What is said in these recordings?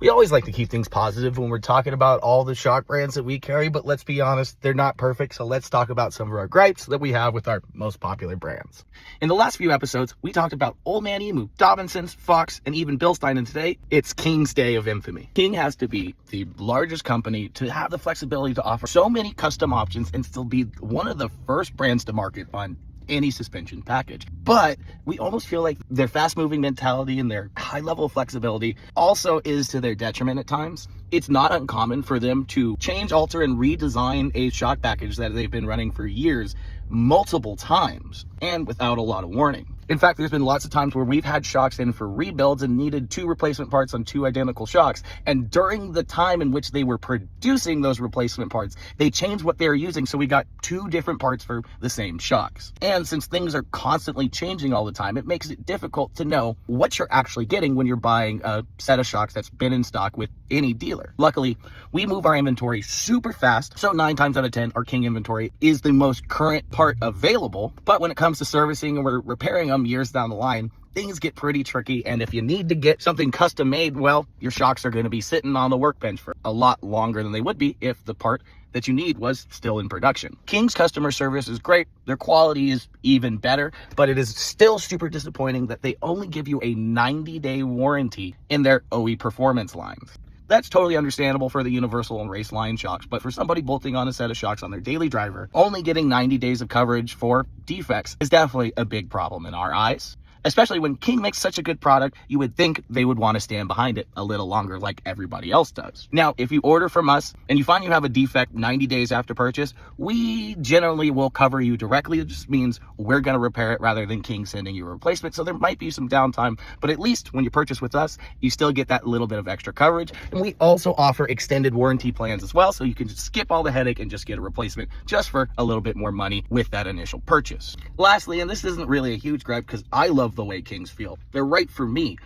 We always like to keep things positive when we're talking about all the shock brands that we carry, but let's be honest, they're not perfect. So let's talk about some of our gripes that we have with our most popular brands. In the last few episodes, we talked about Old Man Emu, Dobinson's, Fox, and even Bilstein, and today it's King's Day of Infamy. King has to be the largest company to have the flexibility to offer so many custom options and still be one of the first brands to market on any suspension package. But we almost feel like their fast-moving mentality and their high level of flexibility also is to their detriment at times. It's not uncommon for them to change, alter, and redesign a shock package that they've been running for years multiple times and without a lot of warning. In fact, there's been lots of times where we've had shocks in for rebuilds and needed 2 replacement parts on 2 identical shocks. And during the time in which they were producing those replacement parts, they changed what they were using. So we got 2 different parts for the same shocks. And since things are constantly changing all the time, it makes it difficult to know what you're actually getting when you're buying a set of shocks that's been in stock with any dealer. Luckily, we move our inventory super fast. So 9 times out of 10, our King inventory is the most current part available. But when it comes to servicing or repairing them years down the line, things get pretty tricky. And if you need to get something custom made, well, your shocks are going to be sitting on the workbench for a lot longer than they would be if the part that you need was still in production. King's customer service is great. Their quality is even better, but it is still super disappointing that they only give you a 90-day warranty in their OE performance lines. That's totally understandable for the universal and race line shocks, but for somebody bolting on a set of shocks on their daily driver, only getting 90 days of coverage for defects is definitely a big problem in our eyes. Especially when King makes such a good product, you would think they would want to stand behind it a little longer like everybody else does. Now, if you order from us and you find you have a defect 90 days after purchase, we generally will cover you directly. It just means we're going to repair it rather than King sending you a replacement. So there might be some downtime, but at least when you purchase with us, you still get that little bit of extra coverage. And we also offer extended warranty plans as well, so you can just skip all the headache and just get a replacement just for a little bit more money with that initial purchase. Lastly, and this isn't really a huge gripe because I love the way Kings feel. They're right for me.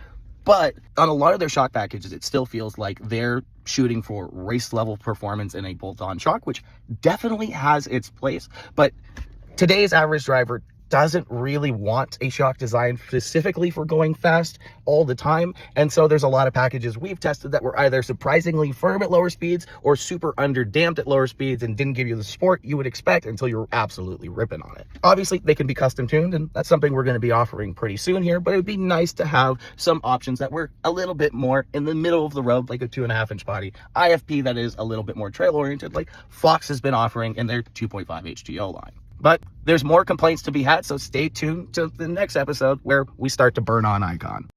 But on a lot of their shock packages, it still feels like they're shooting for race level performance in a bolt-on shock, which definitely has its place. But today's average driver doesn't really want a shock design specifically for going fast all the time. And so there's a lot of packages we've tested that were either surprisingly firm at lower speeds or super under damped at lower speeds and didn't give you the sport you would expect until you're absolutely ripping on it. Obviously, they can be custom tuned, and that's something we're going to be offering pretty soon here, but it would be nice to have some options that were a little bit more in the middle of the road, like a 2.5-inch body IFP that is a little bit more trail oriented, like Fox has been offering in their 2.5 HTO line. But there's more complaints to be had, so stay tuned to the next episode where we start to burn on Icon.